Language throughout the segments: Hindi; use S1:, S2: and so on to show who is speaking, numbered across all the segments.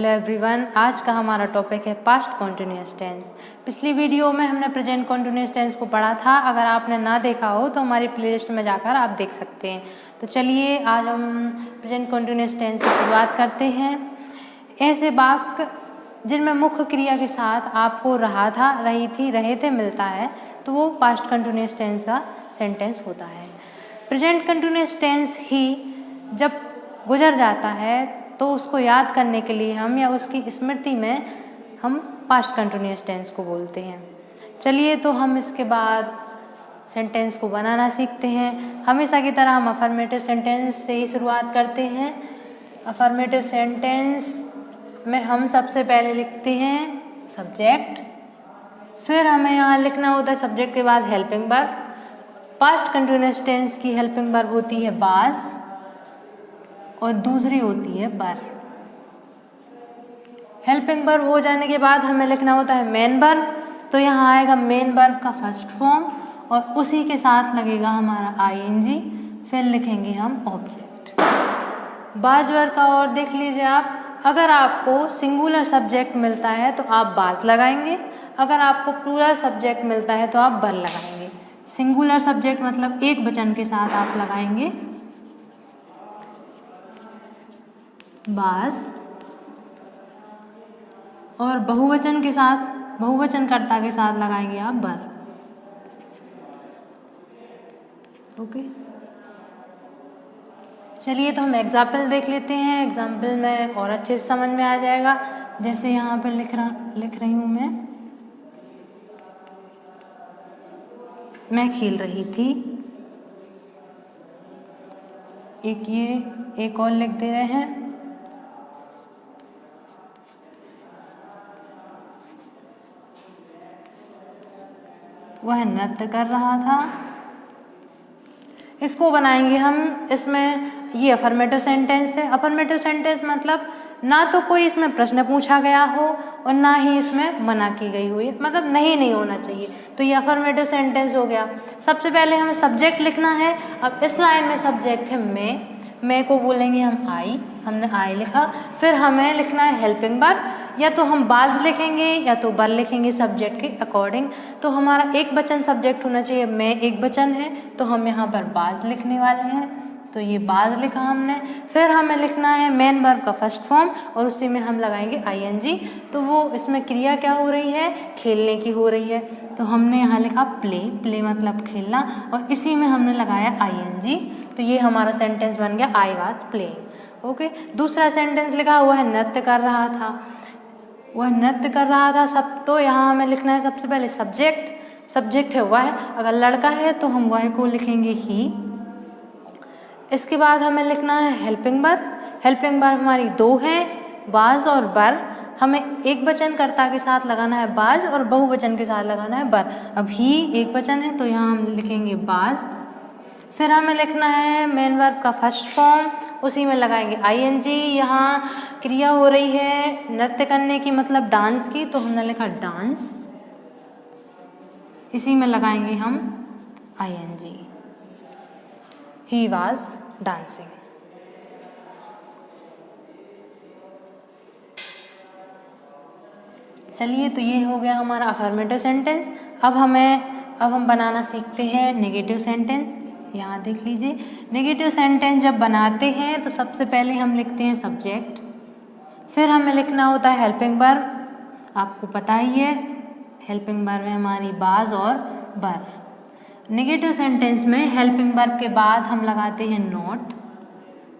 S1: हेलो एवरीवन, आज का हमारा टॉपिक है पास्ट कॉन्टिन्यूअस टेंस। पिछली वीडियो में हमने प्रेजेंट कॉन्टिन्यूअस टेंस को पढ़ा था। अगर आपने ना देखा हो तो हमारी प्लेलिस्ट में जाकर आप देख सकते हैं। तो चलिए आज हम प्रेजेंट कॉन्टिन्यूअस टेंस की शुरुआत करते हैं। ऐसे वाक्य जिनमें मुख्य क्रिया के साथ आपको रहा था, रही थी, रहे थे मिलता है तो वो पास्ट कॉन्टिन्यूअस टेंस का सेंटेंस होता है। प्रेजेंट कॉन्टिन्यूअस टेंस ही जब गुजर जाता है तो उसको याद करने के लिए हम या उसकी स्मृति में हम पास्ट कंटिन्यूअस टेंस को बोलते हैं। चलिए तो हम इसके बाद सेंटेंस को बनाना सीखते हैं। हमेशा की तरह हम अफर्मेटिव सेंटेंस से ही शुरुआत करते हैं। अफर्मेटिव सेंटेंस में हम सबसे पहले लिखते हैं सब्जेक्ट, फिर हमें यहाँ लिखना होता है सब्जेक्ट के बाद helping verb. Past continuous tense की हेल्पिंग वर्ब होती है वाज और दूसरी होती है वर। हेल्पिंग वर्ब हो जाने के बाद हमें लिखना होता है मेन वर्ब। तो यहाँ आएगा मेन वर्ब का फर्स्ट फॉर्म और उसी के साथ लगेगा हमारा आईएनजी, फिर लिखेंगे हम ऑब्जेक्ट। बाज वर्ब का और देख लीजिए आप। अगर आपको सिंगुलर सब्जेक्ट मिलता है तो आप बाज लगाएंगे, अगर आपको प्लूरल सब्जेक्ट मिलता है तो आप वर लगाएंगे। सिंगुलर सब्जेक्ट मतलब एक वचन के साथ आप लगाएंगे बाज, और बहुवचन के साथ, बहुवचनकर्ता के साथ लगाएंगे आप वर। ओके, चलिए तो हम एग्जाम्पल देख लेते हैं। एग्जाम्पल में और अच्छे से समझ में आ जाएगा। जैसे यहाँ पे लिख रही हूँ मैं खेल रही थी। एक और लिख दे रहे हैं वह नृत्य कर रहा था। इसको बनाएंगे हम। इसमें ये अफर्मेटिव सेंटेंस है। अफर्मेटिव सेंटेंस मतलब ना तो कोई इसमें प्रश्न पूछा गया हो और ना ही इसमें मना की गई हुई, मतलब नहीं होना चाहिए। तो ये अफर्मेटिव सेंटेंस हो गया। सबसे पहले हमें सब्जेक्ट लिखना है। अब इस लाइन में सब्जेक्ट है मैं को बोलेंगे हम आई, हमने आई लिखा। फिर हमें लिखना है हेल्पिंग वर्ब। या तो हम बाज लिखेंगे या तो वर लिखेंगे सब्जेक्ट के अकॉर्डिंग। तो हमारा एक वचन सब्जेक्ट होना चाहिए, मैं एक वचन है तो हम यहाँ पर बाज लिखने वाले हैं। तो ये बाज लिखा हमने। फिर हमें लिखना है मेन वर्ब का फर्स्ट फॉर्म और उसी में हम लगाएंगे आईएनजी। तो वो इसमें क्रिया क्या हो रही है, खेलने की हो रही है। तो हमने यहाँ लिखा प्ले मतलब खेलना और इसी में हमने लगाया आईएनजी। तो ये हमारा सेंटेंस बन गया आई वाज प्लेइंग। ओके, दूसरा सेंटेंस लिखा हुआ है नृत्य कर रहा था। वह नृत्य कर रहा था सब। तो यहाँ हमें लिखना है सबसे पहले सब्जेक्ट है वह। अगर लड़का है तो हम वह को लिखेंगे ही। इसके बाद हमें लिखना है हेल्पिंग वर्ब। हेल्पिंग वर्ब हमारी दो हैं, बाज और वर। हमें एक वचन कर्ता के साथ लगाना है बाज और बहुवचन के साथ लगाना है वर। अब ही एक वचन है तो यहाँ हम लिखेंगे बाज। फिर हमें लिखना है मेन वर्ब का फर्स्ट फॉर्म, उसी में लगाएंगे आईएनजी। यहाँ क्रिया हो रही है नृत्य करने की मतलब डांस की, तो हमने लिखा डांस, इसी में लगाएंगे हम आईएनजी। He was dancing. चलिए तो ये हो गया हमारा अफर्मेटिव सेंटेंस। अब हम बनाना सीखते हैं नेगेटिव सेंटेंस। यहाँ देख लीजिए, नेगेटिव सेंटेंस जब बनाते हैं तो सबसे पहले हम लिखते हैं सब्जेक्ट, फिर हमें लिखना होता है हेल्पिंग वर्ब। आपको पता ही है हेल्पिंग वर्ब है हमारी बाज और वर। नेगेटिव सेंटेंस में हेल्पिंग वर्ब के बाद हम लगाते हैं नॉट,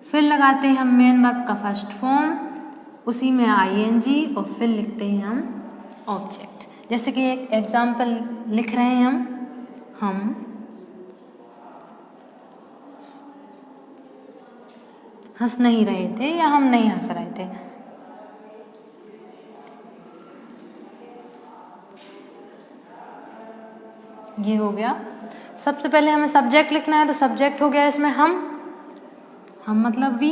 S1: फिर लगाते हैं हम मेन वर्ब का फर्स्ट फॉर्म, उसी में आईएनजी और फिर लिखते हैं हम ऑब्जेक्ट। जैसे कि एक एग्जाम्पल लिख रहे हैं हम हंस नहीं रहे थे या हम नहीं हंस रहे थे। ये हो गया। सबसे पहले हमें सब्जेक्ट लिखना है तो सब्जेक्ट हो गया इसमें हम मतलब वी,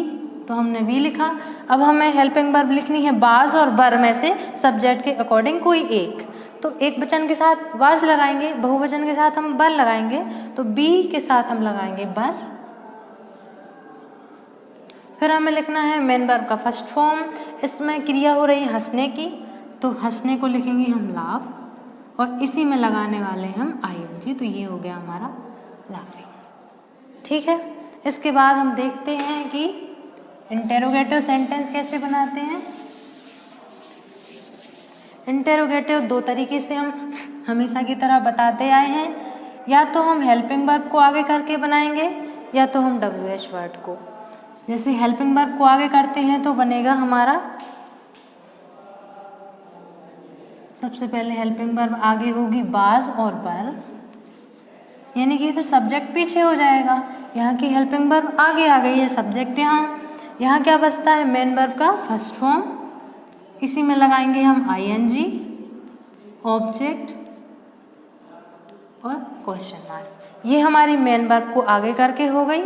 S1: तो हमने वी लिखा। अब हमें हेल्पिंग वर्ब लिखनी है बाज और वर में से सब्जेक्ट के अकॉर्डिंग कोई एक। तो एक वचन के साथ वाज लगाएंगे, बहुवचन के साथ हम वर लगाएंगे। तो बी के साथ हम लगाएंगे वर। फिर हमें लिखना है मेन वर्ब का फर्स्ट फॉर्म, इसमें क्रिया हो रही है हंसने की, तो हंसने को लिखेंगे हम लाफ और इसी में लगाने वाले हम आईएनजी, तो ये हो गया हमारा लाफिंग। ठीक है, इसके बाद हम देखते हैं कि इंटेरोगेटिव सेंटेंस कैसे बनाते हैं। इंटेरोगेटिव दो तरीके से हम हमेशा की तरह बताते आए हैं, या तो हम हेल्पिंग वर्ब को आगे करके बनाएंगे या तो हम WH वर्ड को। जैसे हेल्पिंग वर्ब को आगे करते हैं तो बनेगा हमारा, सबसे पहले हेल्पिंग वर्ब आगे होगी बाज और बर, यानी कि फिर सब्जेक्ट पीछे हो जाएगा। यहाँ की हेल्पिंग वर्ब आगे आ गई है, सब्जेक्ट यहाँ क्या बचता है मेन वर्ब का फर्स्ट फॉर्म, इसी में लगाएंगे हम ING, ऑब्जेक्ट और क्वेश्चन मार्क। ये हमारी मेन वर्ब को आगे करके हो गई।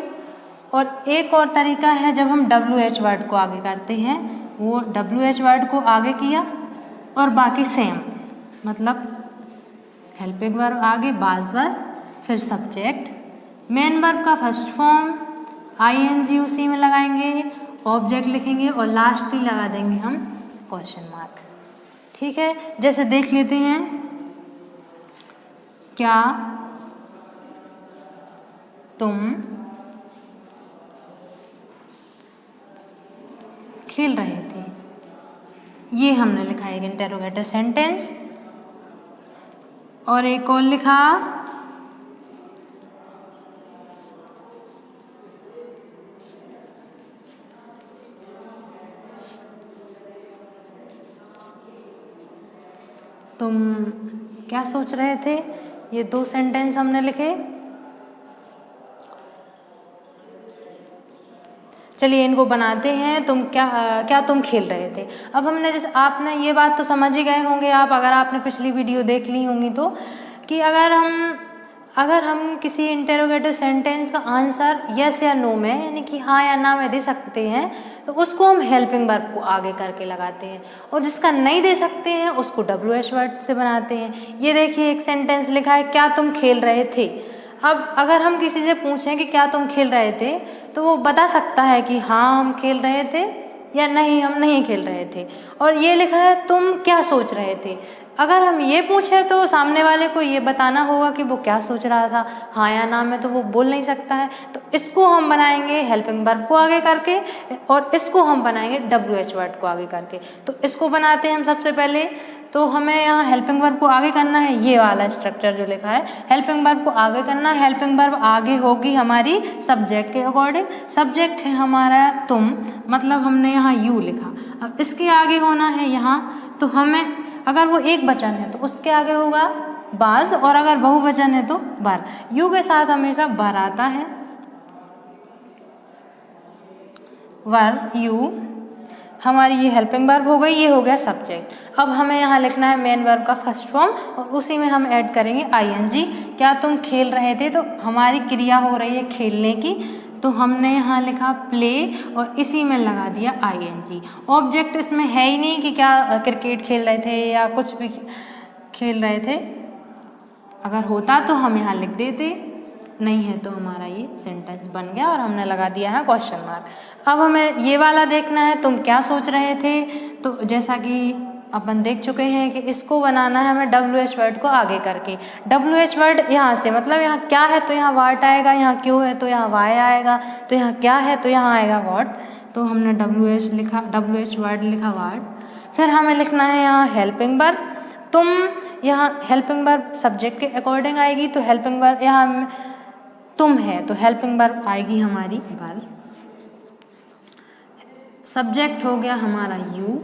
S1: और एक और तरीका है जब हम WH वर्ड को आगे करते हैं, वो WH वर्ड को आगे किया और बाकी सेम, मतलब हेल्पिंग वर्ब आगे बाज वर्ब फिर सब्जेक्ट, मेन वर्ब का फर्स्ट फॉर्म ING उसी में लगाएंगे, ऑब्जेक्ट लिखेंगे और लास्ट ही लगा देंगे हम क्वेश्चन मार्क। ठीक है, जैसे देख लेते हैं, क्या तुम खेल रहे थे, ये हमने लिखा है एक इंटेरोगेटिव सेंटेंस। और एक और लिखा, तुम क्या सोच रहे थे, ये दो सेंटेंस हमने लिखे। चलिए इनको बनाते हैं। क्या तुम खेल रहे थे। अब हमने जैसे, आपने ये बात तो समझ ही गए होंगे आप, अगर आपने पिछली वीडियो देख ली होंगी तो, कि अगर हम किसी इंटेरोगेटिव सेंटेंस का आंसर यस या नो में, यानी कि हाँ या ना में दे सकते हैं, तो उसको हम हेल्पिंग वर्ब को आगे करके लगाते हैं, और जिसका नहीं दे सकते हैं उसको WH वर्ड से बनाते हैं। ये देखिए एक सेंटेंस लिखा है, क्या तुम खेल रहे थे। अब अगर हम किसी से पूछें कि क्या तुम खेल रहे थे, तो वो बता सकता है कि हाँ हम खेल रहे थे या नहीं हम नहीं खेल रहे थे। और ये लिखा है तुम क्या सोच रहे थे। अगर हम ये पूछे तो सामने वाले को ये बताना होगा कि वो क्या सोच रहा था, हाँ या ना में तो वो बोल नहीं सकता है। तो इसको हम बनाएंगे हेल्पिंग वर्ब को आगे करके, और इसको हम बनाएंगे WH वर्ड को आगे करके। तो इसको बनाते हैं हम सबसे पहले। तो हमें यहाँ हेल्पिंग वर्ब को आगे करना है, ये वाला स्ट्रक्चर जो लिखा है, हेल्पिंग वर्ब को आगे करना है। हेल्पिंग वर्ब आगे होगी हमारी सब्जेक्ट के अकॉर्डिंग। सब्जेक्ट है हमारा तुम, मतलब हमने यहाँ यू लिखा। अब इसके आगे होना है यहाँ, तो हमें अगर वो एक वचन है तो उसके आगे होगा बाज, और अगर बहुवचन है तो बर। यू के साथ हमेशा बर आता है, वर यू। हमारी ये हेल्पिंग वर्ब हो गई, ये हो गया सब्जेक्ट। अब हमें यहाँ लिखना है मेन वर्ब का फर्स्ट फॉर्म, और उसी में हम ऐड करेंगे ING। क्या तुम खेल रहे थे, तो हमारी क्रिया हो रही है खेलने की, तो हमने यहाँ लिखा प्ले और इसी में लगा दिया ING। ऑब्जेक्ट इसमें है ही नहीं कि क्या क्रिकेट खेल रहे थे या कुछ भी खेल रहे थे। अगर होता तो हम यहाँ लिख देते, नहीं है तो हमारा ये सेंटेंस बन गया और हमने लगा दिया है क्वेश्चन मार्क। अब हमें ये वाला देखना है, तुम क्या सोच रहे थे। तो जैसा कि अपन देख चुके हैं कि इसको बनाना है हमें WH वर्ड को आगे करके। WH वर्ड यहाँ से, मतलब यहाँ क्या है तो यहाँ वाट आएगा, यहाँ क्यों है तो यहाँ वाई आएगा, तो यहाँ क्या है तो यहाँ आएगा वॉट। तो हमने WH वर्ड लिखा वाट। फिर हमें लिखना है यहाँ हेल्पिंग वर्ब। तुम, यहाँ हेल्पिंग वर्ब सब्जेक्ट के अकॉर्डिंग आएगी, तो हेल्पिंग वर्ब यहाँ तुम है तो हेल्पिंग वर्ब आएगी हमारी वर। सब्जेक्ट हो गया हमारा यू,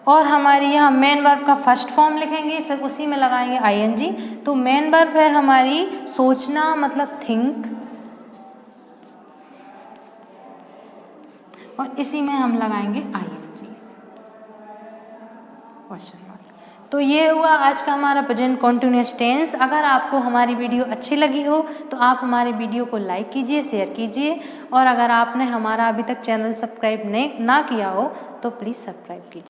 S1: और हमारी यहाँ मेन वर्ब का फर्स्ट फॉर्म लिखेंगे, फिर उसी में लगाएंगे ING। तो मेन वर्ब है हमारी सोचना, मतलब थिंक, और इसी में हम लगाएंगे ING क्वेश्चन मार्क। तो ये हुआ आज का हमारा प्रेजेंट कॉन्टिन्यूअस टेंस। अगर आपको हमारी वीडियो अच्छी लगी हो तो आप हमारी वीडियो को लाइक कीजिए, शेयर कीजिए, और अगर आपने हमारा अभी तक चैनल सब्सक्राइब ना किया हो तो प्लीज़ सब्सक्राइब कीजिए।